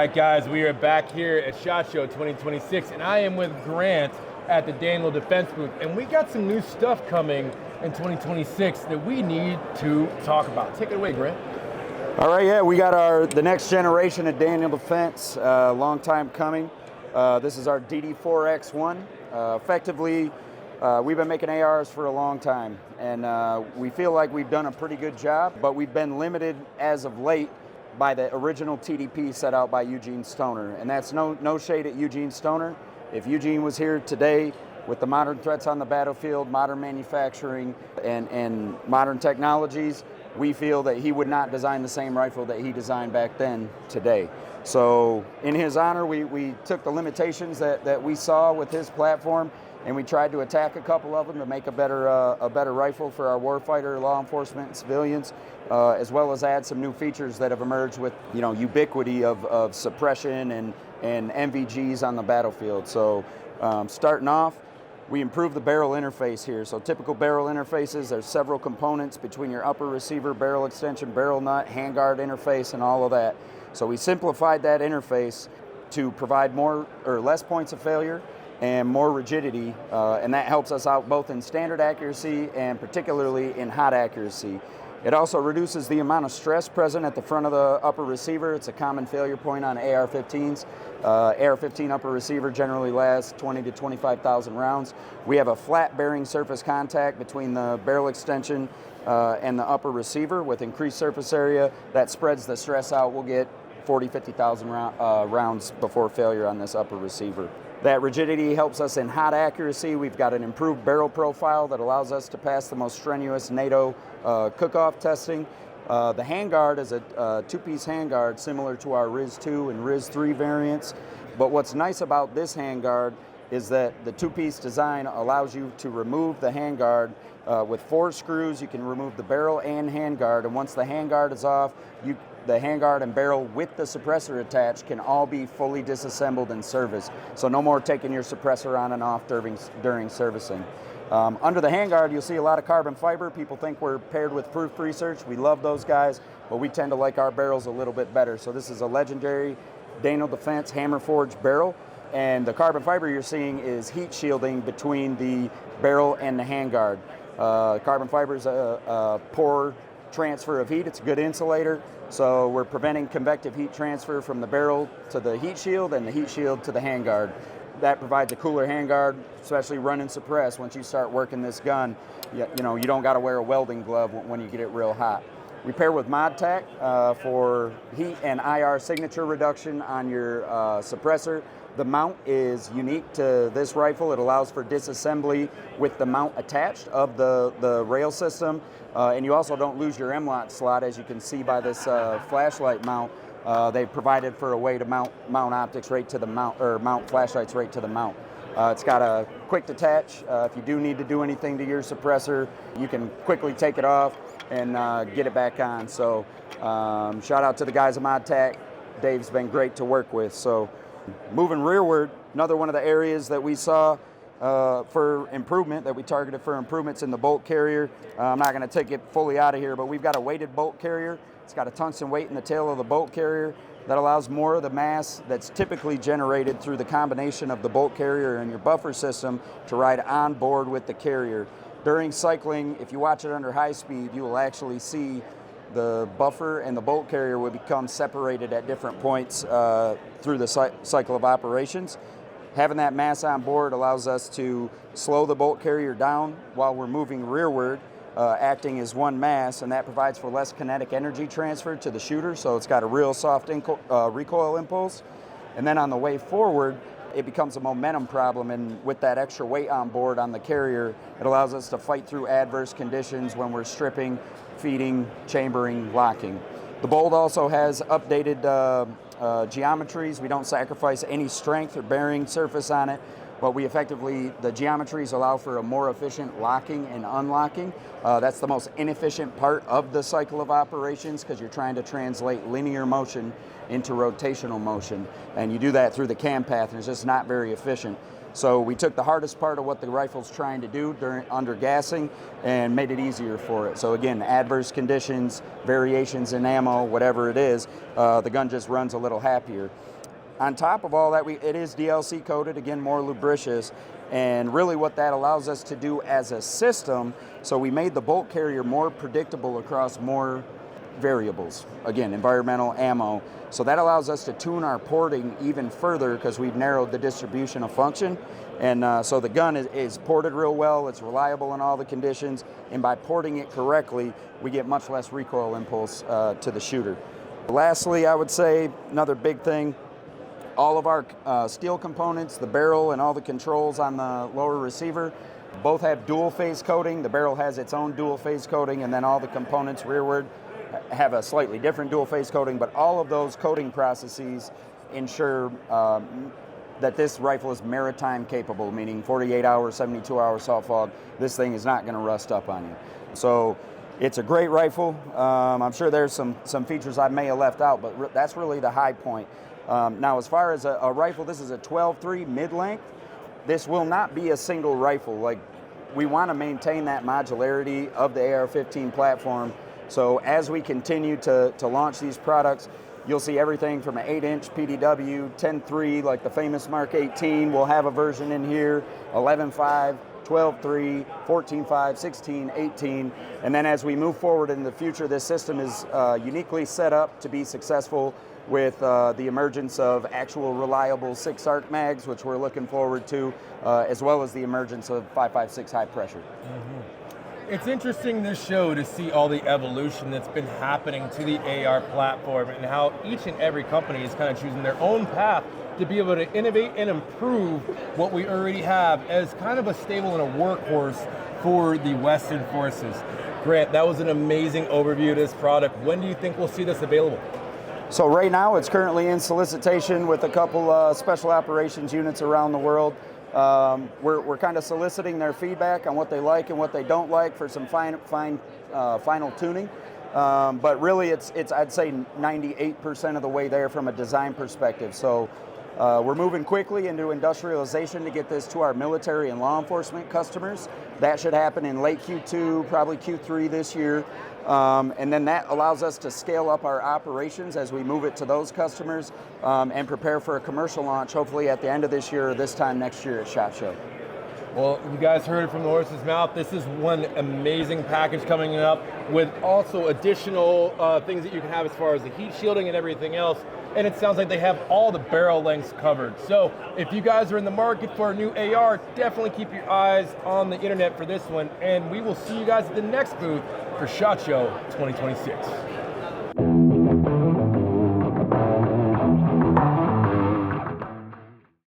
right, guys, we are back here at SHOT Show 2026, and I am with Grant at the Daniel Defense booth, and we got some new stuff coming in 2026 that we need to talk about. Take it away, Grant. All right, yeah, we got the next generation of Daniel Defense, long time coming. This is our DD4X1. Effectively, we've been making ARs for a long time, and we feel like we've done a pretty good job, but we've been limited as of late by the original TDP set out by Eugene Stoner. And that's no shade at Eugene Stoner. If Eugene was here today with the modern threats on the battlefield, modern manufacturing, and modern technologies, we feel that he would not design the same rifle that he designed back then today. So in his honor, we took the limitations that we saw with his platform, and we tried to attack a couple of them to make a better rifle for our warfighter, law enforcement, and civilians, as well as add some new features that have emerged with ubiquity of suppression and NVGs on the battlefield. So starting off, we improved the barrel interface here. So typical barrel interfaces, there's several components between your upper receiver, barrel extension, barrel nut, handguard interface, and all of that. So we simplified that interface to provide more or less points of failure and more rigidity, and that helps us out both in standard accuracy and particularly in hot accuracy. It also reduces the amount of stress present at the front of the upper receiver. It's a common failure point on AR-15s. AR-15 upper receiver generally lasts 20 to 25,000 rounds. We have a flat bearing surface contact between the barrel extension and the upper receiver with increased surface area. That spreads the stress out. We'll get 40, 50,000 rounds before failure on this upper receiver. That rigidity helps us in hot accuracy. We've got an improved barrel profile that allows us to pass the most strenuous NATO cook-off testing. The handguard is a two-piece handguard similar to our RIS-2 and RIS-3 variants. But what's nice about this handguard is that the two-piece design allows you to remove the handguard with 4 screws. You can remove the barrel and handguard, and once the handguard is off, the handguard and barrel with the suppressor attached can all be fully disassembled in service. So no more taking your suppressor on and off during servicing. Under the handguard, you'll see a lot of carbon fiber. People think we're paired with Proof Research. We love those guys, but we tend to like our barrels a little bit better. So this is a legendary Daniel Defense hammer forged barrel, and the carbon fiber you're seeing is heat shielding between the barrel and the handguard. Carbon fiber is a poor transfer of heat. It's a good insulator. So we're preventing convective heat transfer from the barrel to the heat shield and the heat shield to the handguard. That provides a cooler handguard, especially run and suppress. Once you start working this gun, you don't got to wear a welding glove when you get it real hot. We pair with ModTac for heat and IR signature reduction on your suppressor. The mount is unique to this rifle. It allows for disassembly with the mount attached of the rail system. And you also don't lose your M-LOK slot, as you can see by this flashlight mount. They provided for a way to mount optics right to the mount, or mount flashlights right to the mount. It's got a quick detach. If you do need to do anything to your suppressor, you can quickly take it off and get it back on. So shout out to the guys at ModTac. Dave's been great to work with. So moving rearward, another one of the areas that we saw for improvement, that we targeted for improvements in the bolt carrier. I'm not going to take it fully out of here, but we've got a weighted bolt carrier. It's got a tungsten weight in the tail of the bolt carrier that allows more of the mass that's typically generated through the combination of the bolt carrier and your buffer system to ride on board with the carrier. During cycling, if you watch it under high speed, you will actually see the buffer and the bolt carrier will become separated at different points through the cycle of operations. Having that mass on board allows us to slow the bolt carrier down while we're moving rearward, acting as one mass, and that provides for less kinetic energy transfer to the shooter, so it's got a real soft recoil impulse. And then on the way forward, it becomes a momentum problem, and with that extra weight on board on the carrier, it allows us to fight through adverse conditions when we're stripping, feeding, chambering, locking. The bolt also has updated geometries. We don't sacrifice any strength or bearing surface on it, but the geometries allow for a more efficient locking and unlocking. That's the most inefficient part of the cycle of operations, because you're trying to translate linear motion into rotational motion, and you do that through the cam path, and it's just not very efficient. So we took the hardest part of what the rifle's trying to do under gassing and made it easier for it. So again, adverse conditions, variations in ammo, whatever it is, the gun just runs a little happier. On top of all that, it is DLC coated, again, more lubricious, and really what that allows us to do as a system, so we made the bolt carrier more predictable across more variables, again, environmental, ammo, so that allows us to tune our porting even further because we've narrowed the distribution of function, and so the gun is ported real well, it's reliable in all the conditions, and by porting it correctly, we get much less recoil impulse to the shooter. Lastly, I would say another big thing, all of our steel components, the barrel and all the controls on the lower receiver, both have dual phase coating. The barrel has its own dual phase coating, and then all the components rearward have a slightly different dual phase coating, but all of those coating processes ensure that this rifle is maritime capable, meaning 48 hours, 72 hours salt fog. This thing is not going to rust up on you. So it's a great rifle. I'm sure there's some features I may have left out, but that's really the high point. Now, as far as a rifle, this is a 12.3 mid-length. This will not be a single rifle. Like, we want to maintain that modularity of the AR-15 platform. So as we continue to launch these products, you'll see everything from an 8-inch PDW, 10.3, like the famous Mark 18. We'll have a version in here, 11.5, 12.3, 14.5, 16, 18. And then as we move forward in the future, this system is uniquely set up to be successful with the emergence of actual reliable 6-arc mags, which we're looking forward to, as well as the emergence of 5.56 high pressure. Mm-hmm. It's interesting this show to see all the evolution that's been happening to the AR platform and how each and every company is kind of choosing their own path to be able to innovate and improve what we already have as kind of a stable and a workhorse for the Western forces. Grant, that was an amazing overview of this product. When do you think we'll see this available? So right now it's currently in solicitation with a couple special operations units around the world. We're kind of soliciting their feedback on what they like and what they don't like for some final tuning. But really it's I'd say 98% of the way there from a design perspective. So we're moving quickly into industrialization to get this to our military and law enforcement customers. That should happen in late Q2, probably Q3 this year. And then that allows us to scale up our operations as we move it to those customers and prepare for a commercial launch, hopefully at the end of this year or this time next year at SHOT Show. Well, you guys heard it from the horse's mouth. This is one amazing package coming up with also additional things that you can have as far as the heat shielding and everything else. And it sounds like they have all the barrel lengths covered. So if you guys are in the market for a new AR, definitely keep your eyes on the internet for this one. And we will see you guys at the next booth for SHOT Show 2026.